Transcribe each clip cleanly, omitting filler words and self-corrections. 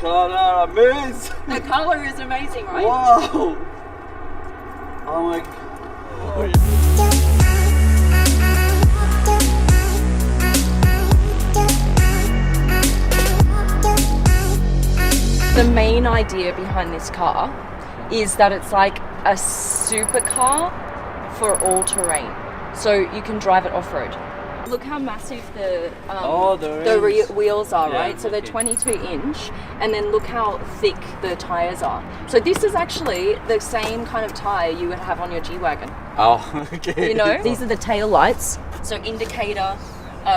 color amazing. The color is amazing, right? Wow. Oh my god. The main idea behind this car is that it's like a supercar for all terrain. So you can drive it off-road. Look how massive the wheels are, Yeah, right? So they're okay. 22-inch, and then look how thick the tires are. So this is actually the same kind of tire you would have on your G-Wagon. Oh, okay. You know, these are the tail lights. So indicator,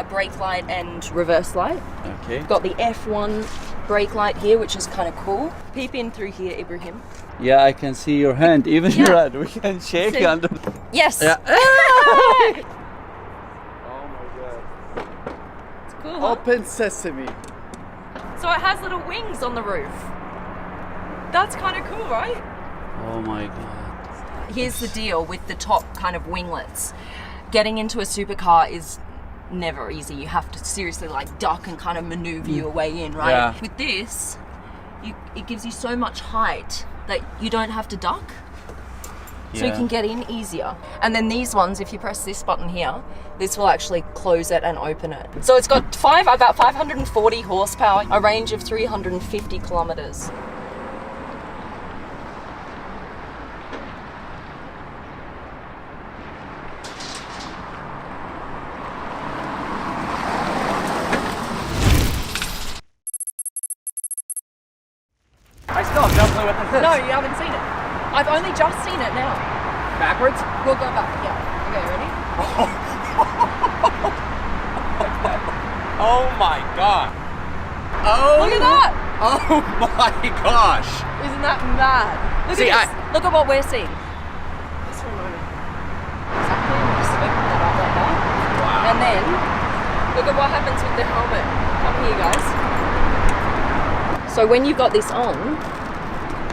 brake light, and reverse light. Okay. Got the F1 brake light here, which is kind of cool. Peep in through here, Ibrahim. Yeah, I can see your hand, even Yeah. your hand. We can shake See? under. Yes. Yeah. Oh my god. It's cool. Huh? Open sesame. So it has little wings on the roof. That's kind of cool, right? Oh my god. Here's the deal with the top kind of winglets. Getting into a supercar is never easy. You have to seriously like duck and kind of maneuver your way in, right? Yeah. With this, it gives you so much height that you don't have to duck. So you Yeah. can get in easier. And then these ones, if you press this button here, this will actually close it and open it. So it's got about 540 horsepower, a range of 350 kilometers. I still have no clue what this is. No, you haven't seen it. I've only just seen it now. Backwards? We'll go back. Yeah. Okay, ready? Oh my god. Oh. Look at that! Oh my gosh. Isn't that mad? Look See, at this. Look at what we're seeing. Just for a moment. Exactly. and Just open it up like that. Wow. And then look at what happens with the helmet. Come here, guys. So when you've got this on,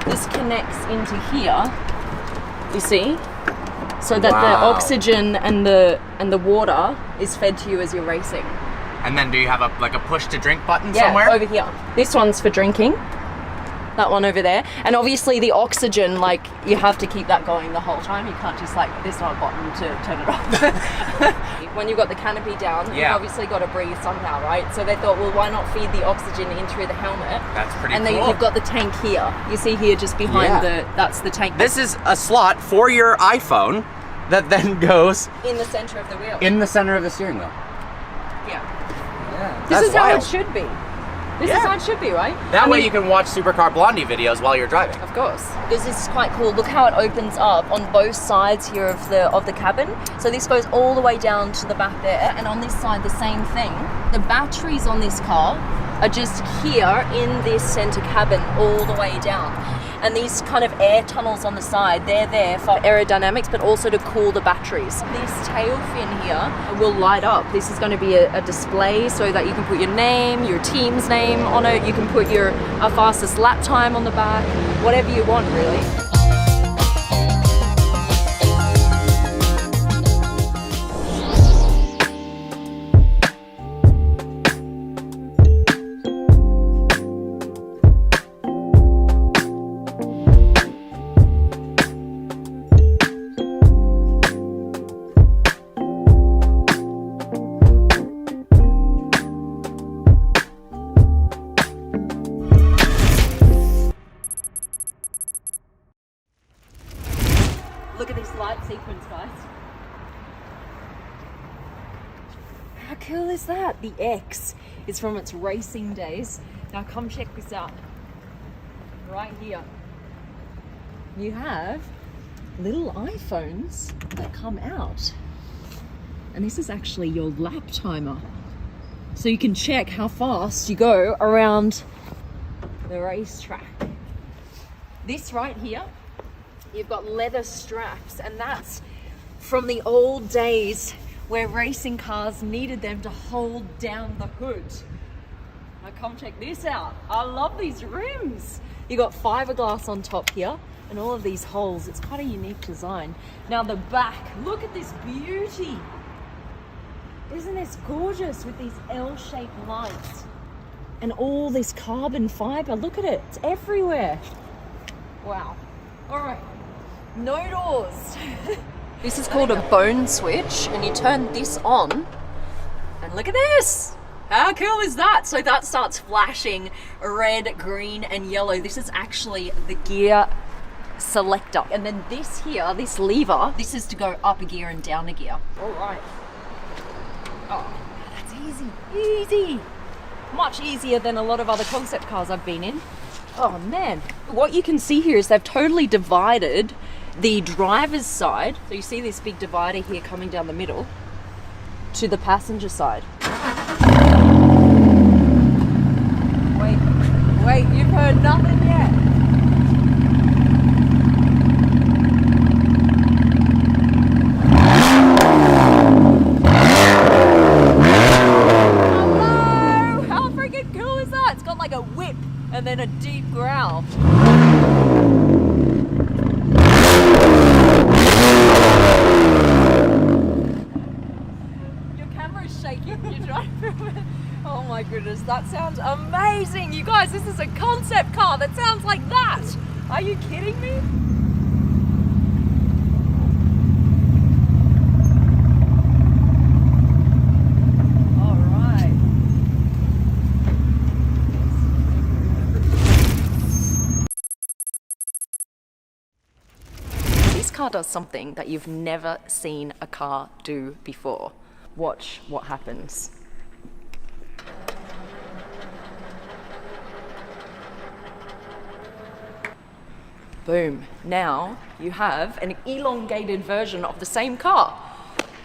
this connects into here. You see? So that the Wow. oxygen and the water is fed to you as you're racing. And then do you have a push to drink button Yeah, somewhere? over here. This one's for drinking. That one over there. And obviously the oxygen, like, you have to keep that going the whole time. You can't just, like, there's not a button to turn it off. When you've got the canopy down, you've Yeah. obviously got to breathe somehow, right? So they thought, well, why not feed the oxygen in through the helmet? That's pretty and cool. then you've got the tank here. You see here just behind Yeah. that's the tank. This is a slot for your iPhone that then goes in the center of the wheel. in the center of the steering wheel. Yeah. Yeah. This is how it should be. This is Yeah. how it should be, right? That I way mean, you can watch Supercar Blondie videos while you're driving. Of course. This is quite cool. Look how it opens up on both sides here of the cabin. So this goes all the way down to the back there, and on this side the same thing. The batteries on this car are just here in this center cabin all the way down. And these kind of air tunnels on the side, they're there for aerodynamics, but also to cool the batteries. This tail fin here will light up. This is going to be a display so that you can put your name, your team's name on it. You can put your fastest lap time on the back, whatever you want, really. Look at this light sequence, guys. How cool is that? The X is from its racing days. Now come check this out. Right here. You have little iPhones that come out. And this is actually your lap timer. So you can check how fast you go around the racetrack. This right here, you've got leather straps, and that's from the old days where racing cars needed them to hold down the hood. Now come check this out. I love these rims. You got fiberglass on top here and all of these holes. It's quite a unique design. Now the back, look at this beauty. Isn't this gorgeous with these L-shaped lights? And all this carbon fiber, look at it, it's everywhere. Wow. All right, no doors. This is called a bone switch, and you turn this on, and look at this. How cool is that? So that starts flashing red, green, and yellow. This is actually the gear selector. And then this here, this lever, this is to go up a gear and down a gear. All right. Oh, that's easy, easy. Much easier than a lot of other concept cars I've been in. Oh man. What you can see here is they've totally divided the driver's side. So you see this big divider here coming down the middle to the passenger side. Wait, you've heard nothing yet. Hello! How freaking cool is that? It's got like a whip and then a deep growl. Your camera's shaking. You're trying to film it. Oh my goodness, that sounds amazing. You guys, this is a concept car that sounds like that. Are you kidding me? All right. This car does something that you've never seen a car do before. Watch what happens. Boom. Now you have an elongated version of the same car.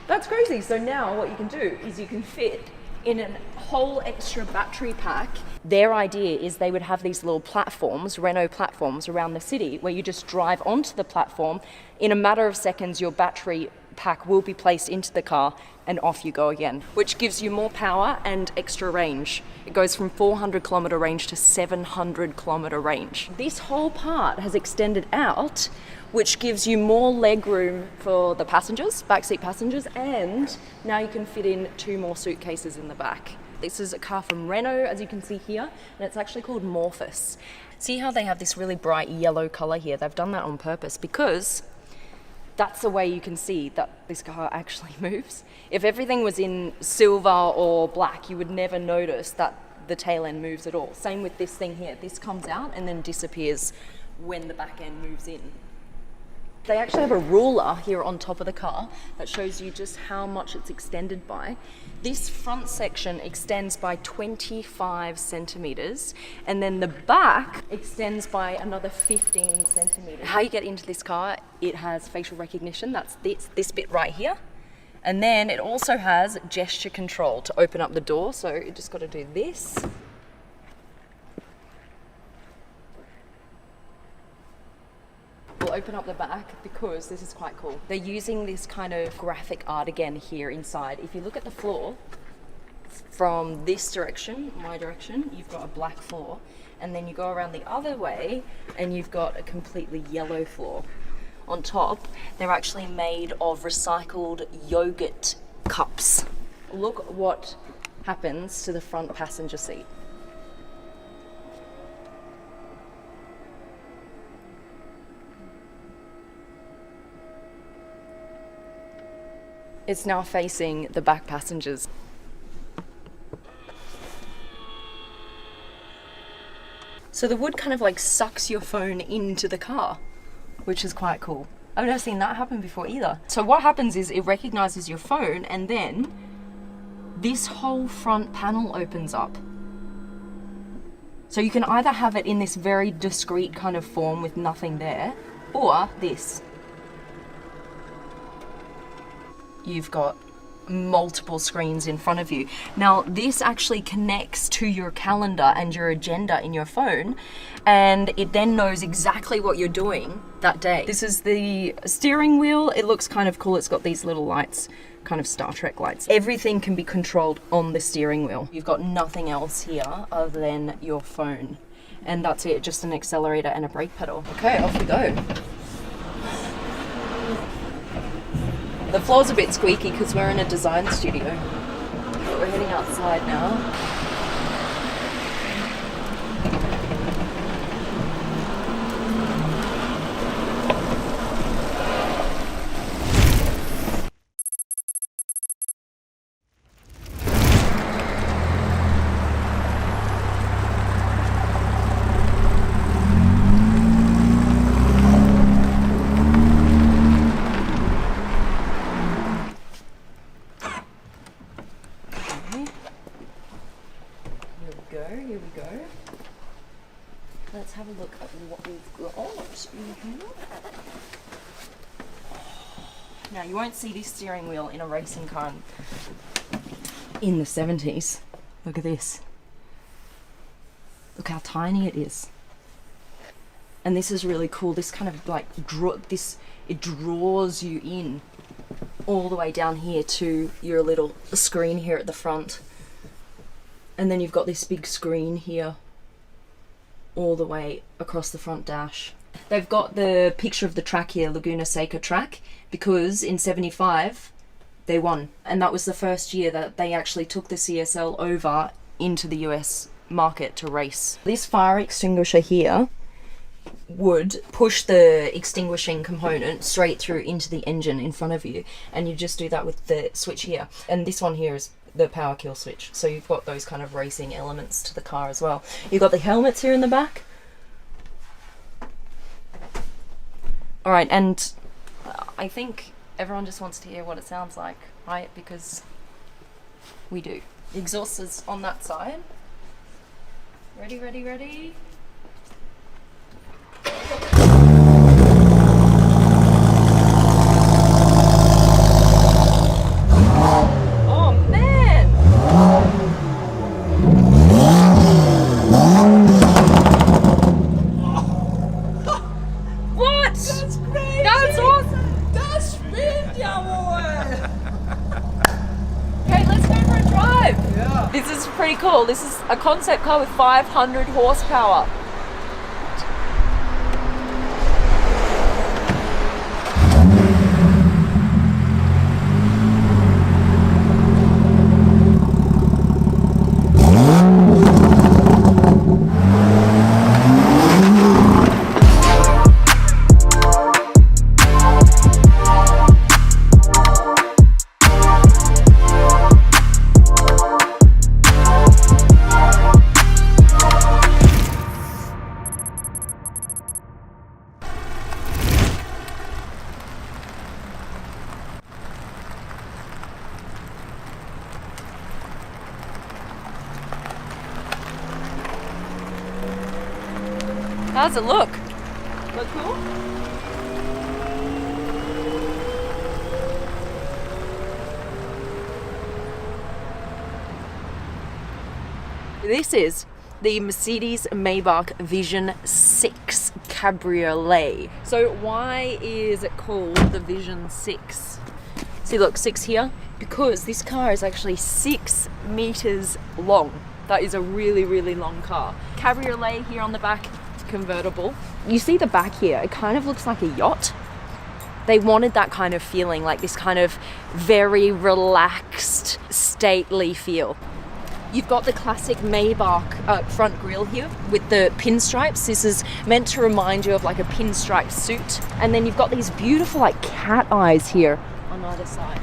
That's crazy. So now what you can do is you can fit in a whole extra battery pack. Their idea is they would have these little platforms, Renault platforms around the city where you just drive onto the platform. In a matter of seconds, your battery pack will be placed into the car and off you go again, which gives you more power and extra range. It goes from 400 kilometer range to 700 kilometer range. This whole part has extended out, which gives you more leg room for the passengers, backseat passengers, and now you can fit in 2 more suitcases in the back. This is a car from Renault, as you can see here, and it's actually called Morphous. See how they have this really bright yellow color here? They've done that on purpose because that's the way you can see that this car actually moves. If everything was in silver or black, you would never notice that the tail end moves at all. Same with this thing here. This comes out and then disappears when the back end moves in. They actually have a ruler here on top of the car that shows you just how much it's extended by. This front section extends by 25 centimeters, and then the back extends by another 15 centimeters. How you get into this car, it has facial recognition. That's this bit right here. And then it also has gesture control to open up the door. So you just got to do this. We'll open up the back because this is quite cool. They're using this kind of graphic art again here inside. If you look at the floor, from this direction, my direction, you've got a black floor. And then you go around the other way and you've got a completely yellow floor. On top, they're actually made of recycled yogurt cups. Look what happens to the front passenger seat. It's now facing the back passengers. So the wood kind of like sucks your phone into the car, which is quite cool. I've never seen that happen before either. So what happens is it recognizes your phone and then this whole front panel opens up. So you can either have it in this very discreet kind of form with nothing there, or this. You've got multiple screens in front of you. Now, this actually connects to your calendar and your agenda in your phone, and it then knows exactly what you're doing that day. This is the steering wheel. It looks kind of cool. It's got these little lights, kind of Star Trek lights. Everything can be controlled on the steering wheel. You've got nothing else here other than your phone. And that's it, just an accelerator and a brake pedal. Okay, off we go. The floor's a bit squeaky because we're in a design studio. But we're heading outside now. we go. Let's have a look at what we've got in here. Now, you won't see this steering wheel in a racing car in the 70s. Look at this. Look how tiny it is. And this is really cool. This kind of like it draws you in all the way down here to your little screen here at the front. And then you've got this big screen here all the way across the front dash. They've got the picture of the track here, Laguna Seca track, because in 75 they won. And that was the first year that they actually took the CSL over into the US market to race. This fire extinguisher here would push the extinguishing component straight through into the engine in front of you, and you just do that with the switch here. And this one here is the power kill switch, so you've got those kind of racing elements to the car as well. You've got the helmets here in the back. Alright, and I think everyone just wants to hear what it sounds like, right? Because we do. The exhaust is on that side. Ready, ready, ready. Oh man! What? That's crazy! That's awesome! Das spinnt ja wohl! Okay, let's go for a drive! Yeah. This is pretty cool. This is a concept car with 500 horsepower. How's it look? Look cool? This is the Mercedes-Maybach Vision 6 Cabriolet. So why is it called the Vision 6? See, look, 6 here. Because this car is actually 6 meters long. That is a really, really long car. Cabriolet here on the back, convertible. You see the back here, it kind of looks like a yacht. They wanted that kind of feeling, like this kind of very relaxed, stately feel. You've got the classic Maybach front grille here with the pinstripes. This is meant to remind you of like a pinstripe suit. And then you've got these beautiful like cat eyes here on either side.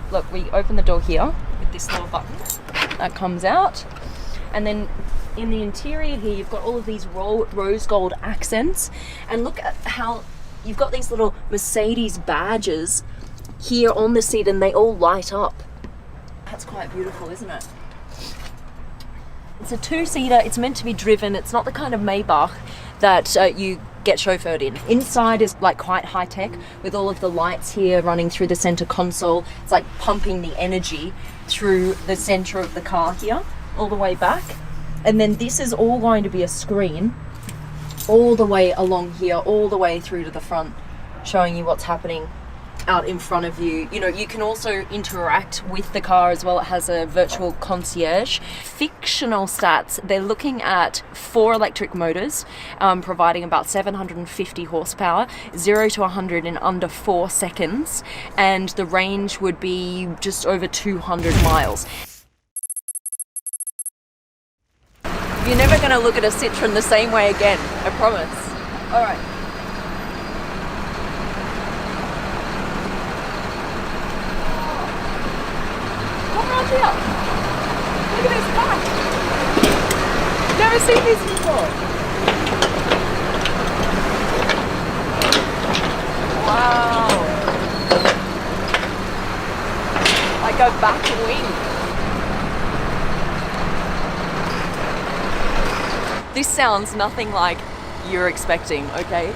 Look, we open the door here with this little button that comes out. And then in the interior here, you've got all of these rose gold accents. And look at how you've got these little Mercedes badges here on the seat, and they all light up. That's quite beautiful, isn't it? It's a 2-seater. It's meant to be driven. It's not the kind of Maybach that you get chauffeured in. Inside is like quite high tech with all of the lights here running through the center console. It's like pumping the energy through the center of the car here, all the way back. And then this is all going to be a screen all the way along here, all the way through to the front, showing you what's happening out in front of you. You know, you can also interact with the car as well. It has a virtual concierge. Fictional stats, they're looking at 4 electric motors, providing about 750 horsepower, 0 to 100 in under 4 seconds, and the range would be just over 200 miles. You're never going to look at a Citroen the same way again, I promise. All right. Come around here. Look at this back. Never seen this before. Wow. Like a back wing. This sounds nothing like you're expecting, okay?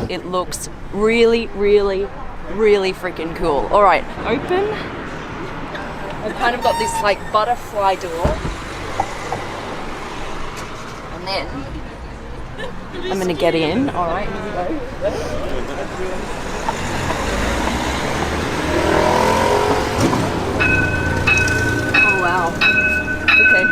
It looks really, really, really freaking cool. All right, open. I've kind of got this like butterfly door. And then I'm gonna get in. All right, here we go. Oh wow. Okay.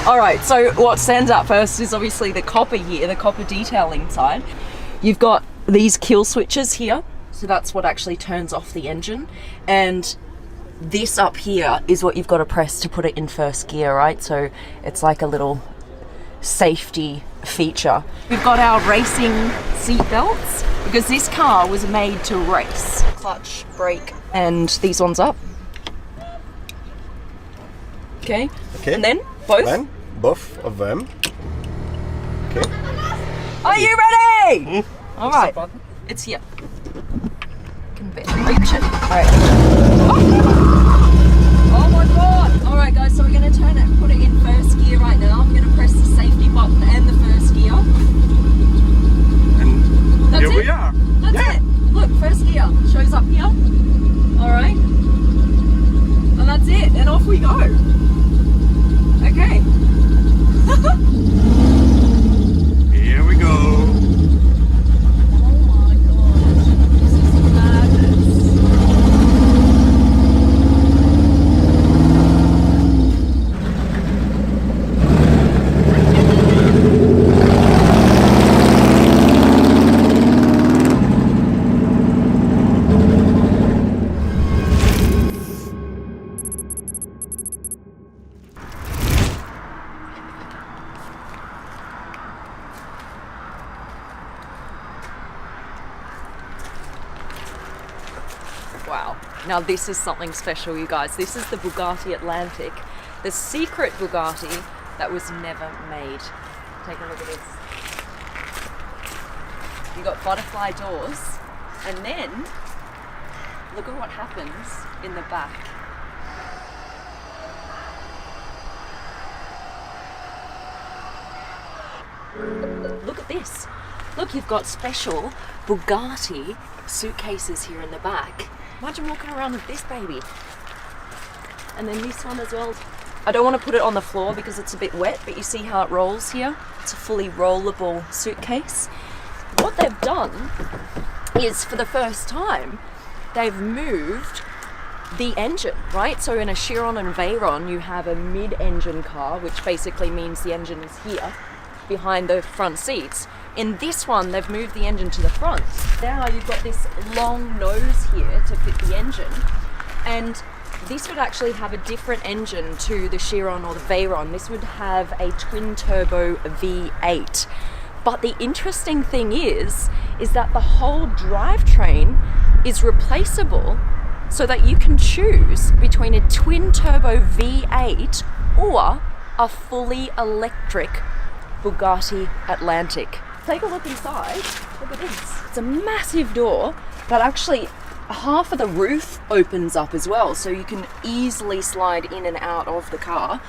All right, so what stands out first is obviously the copper here, the copper detailing side. You've got these kill switches here, so that's what actually turns off the engine. And this up here is what you've got to press to put it in first gear, right? So it's like a little safety feature. We've got our racing seat belts because this car was made to race. Clutch, brake, and these ones up. Okay. And then both? Then both of them. Okay. Are you ready? All right. It's here. Reach it. All right. Oh my god. All right, guys. So we're going to turn it, put it in first gear right now. I'm going to press the safety button and the first gear. And That's here it. we are. That's it. Look, first gear shows up here. All right. And that's it. And off we go. Okay. Here we go. Oh my god. This is madness. Wow. Now this is something special, you guys. This is the Bugatti Atlantic, the secret Bugatti that was never made. Take a look at this. You got butterfly doors, and then look at what happens in the back. Look at this. Look, you've got special Bugatti suitcases here in the back. Imagine walking around with this baby. And then this one as well. I don't want to put it on the floor because it's a bit wet, but you see how it rolls here? It's a fully rollable suitcase. What they've done is, for the first time, they've moved the engine, right? So in a Chiron and Veyron, you have a mid-engine car, which basically means the engine is here, behind the front seats. In this one, they've moved the engine to the front. Now you've got this long nose here to fit the engine, and this would actually have a different engine to the Chiron or the Veyron. This would have a twin-turbo V8. But the interesting thing is that the whole drivetrain is replaceable, so that you can choose between a twin-turbo V8 or a fully electric Bugatti Atlantic. Take a look inside. Look at this. It's a massive door, but actually half of the roof opens up as well, so you can easily slide in and out of the car.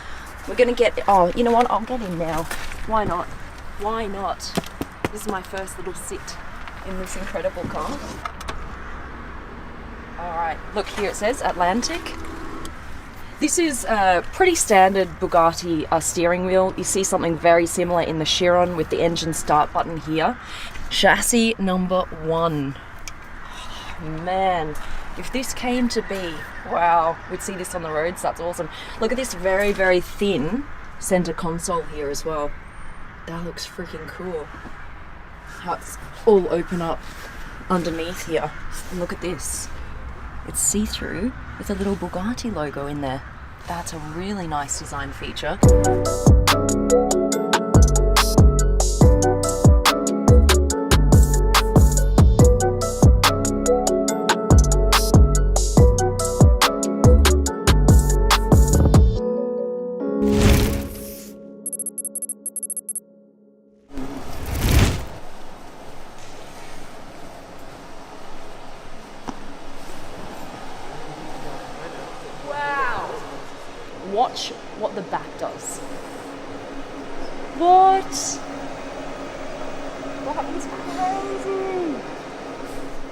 We're gonna get, oh, you know what? I'll get in now. Why not? Why not? This is my first little sit in this incredible car. All right, look here, it says Atlantic. This is a pretty standard Bugatti steering wheel. You see something very similar in the Chiron with the engine start button here. Chassis number 1. Man, if this came to be, wow, we'd see this on the roads. That's awesome. Look at this very, very thin center console here as well. That looks freaking cool. How it's all open up underneath here. And look at this. It's see-through with a little Bugatti logo in there. That's a really nice design feature. Watch what the back does. What? That is crazy.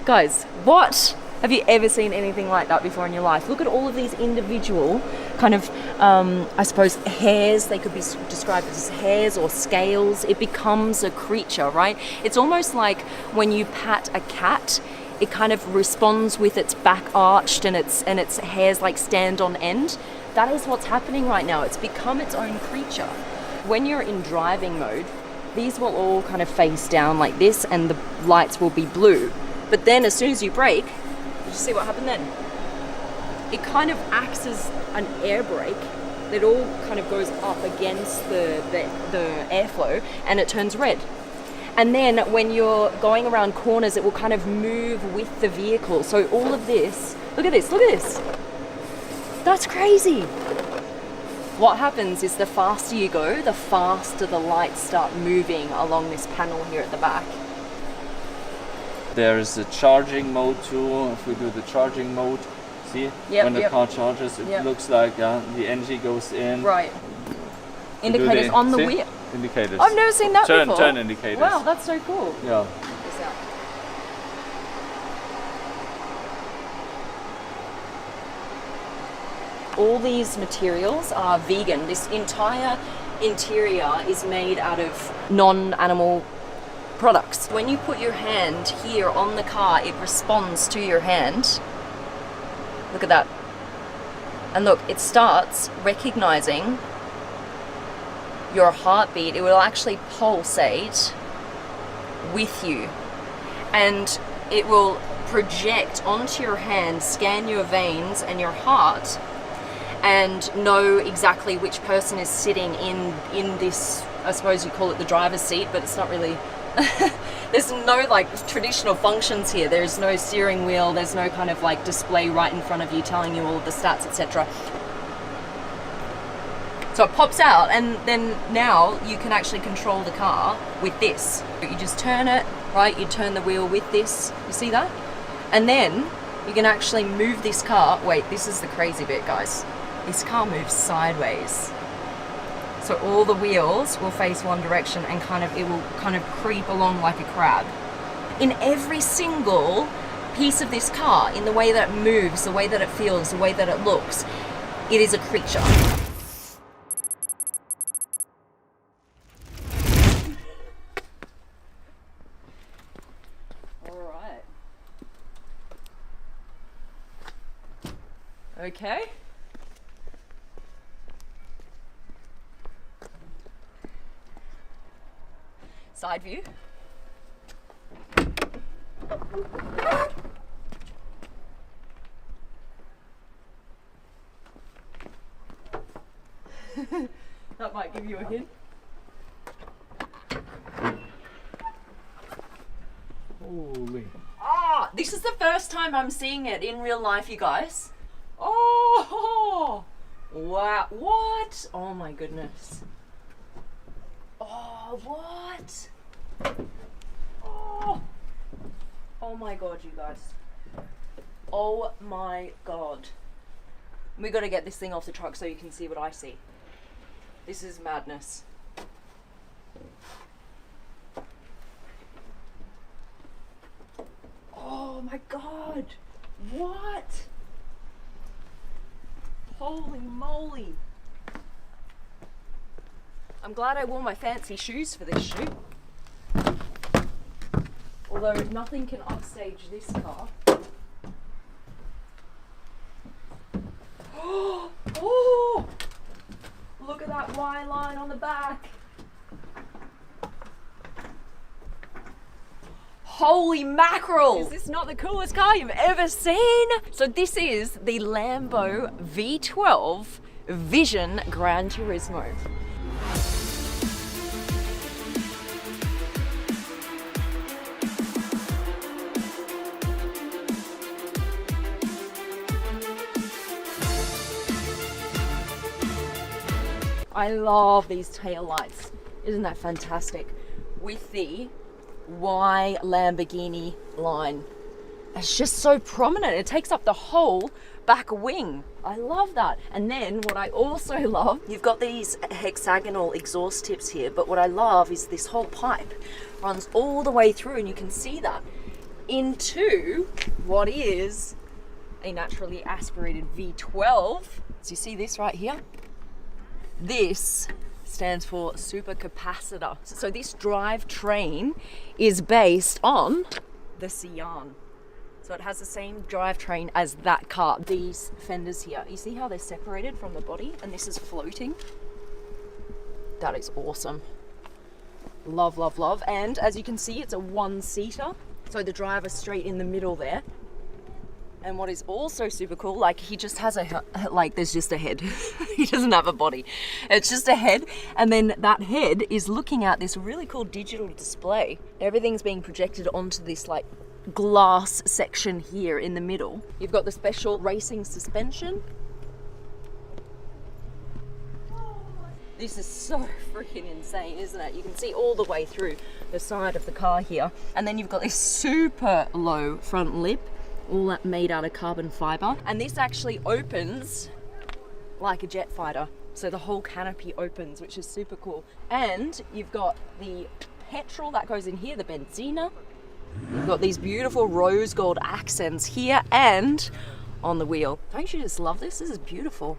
Guys, what? Have you ever seen anything like that before in your life? Look at all of these individual kind of, I suppose, hairs. They could be described as hairs or scales. It becomes a creature, right? It's almost like when you pat a cat, it kind of responds with its back arched and its hairs like stand on end. That is what's happening right now. It's become its own creature. When you're in driving mode, these will all kind of face down like this and the lights will be blue. But then as soon as you brake, did you see what happened then? It kind of acts as an air brake that all kind of goes up against the airflow and it turns red. And then when you're going around corners, it will kind of move with the vehicle. So all of this, look at this, look at this. That's crazy. What happens is the faster you go, the faster the lights start moving along this panel here at the back. There is a charging mode too. If we do the charging mode, see? Yep, when the yep. car charges, it Yep. looks like the energy goes in. Right. We do Indicators on the see? wheel. Indicators. I've never seen that before. Turn indicators. Wow, that's so cool. Yeah. Check this out. All these materials are vegan. This entire interior is made out of non-animal products. When you put your hand here on the car, it responds to your hand. Look at that. And look, it starts recognizing your heartbeat. It will actually pulsate with you. And it will project onto your hand, scan your veins and your heart, and know exactly which person is sitting in this, I suppose you call it the driver's seat, but it's not really, there's no like traditional functions here. There's no steering wheel, there's no kind of like display right in front of you telling you all of the stats, etc. So it pops out, and then now you can actually control the car with this. You just turn it, right? You turn the wheel with this, you see that? And then you can actually move this car. Wait, this is the crazy bit, guys. This car moves sideways. So all the wheels will face one direction and it will kind of creep along like a crab. In every single piece of this car, in the way that it moves, the way that it feels, the way that it looks, it is a creature. All right. Okay. Side view. That might give you a hint. Holy. Ah, this is the first time I'm seeing it in real life, you guys. Oh, wow, what? Oh my goodness. Oh, what? Oh my god, you guys. Oh my god. We gotta get this thing off the truck so you can see what I see. This is madness. Oh my god. What? Holy moly. I'm glad I wore my fancy shoes for this shoot. Although nothing can upstage this car. Oh! Look at that Y line on the back. Holy mackerel! Is this not the coolest car you've ever seen? So this is the Lambo V12 Vision Gran Turismo. I love these tail lights. Isn't that fantastic? With the Y Lamborghini line. It's just so prominent. It takes up the whole back wing. I love that. And then what I also love, you've got these hexagonal exhaust tips here, but what I love is this whole pipe runs all the way through, and you can see that into what is a naturally aspirated V12. So you see this right here? This stands for supercapacitor. So this drivetrain is based on the Sian. So it has the same drivetrain as that car. These fenders here, you see how they're separated from the body, and this is floating? That is awesome. Love, love, love. And as you can see, it's a one-seater. So the driver's straight in the middle there. And what is also super cool, like he just has there's just a head. He doesn't have a body. It's just a head. And then that head is looking at this really cool digital display. Everything's being projected onto this like glass section here in the middle. You've got the special racing suspension. This is so freaking insane, isn't it? You can see all the way through the side of the car here. And then you've got this super low front lip, all that made out of carbon fiber. And this actually opens like a jet fighter. So the whole canopy opens, which is super cool. And you've got the petrol that goes in here, the Benzina. You've got these beautiful rose gold accents here and on the wheel. Don't you just love this? This is beautiful.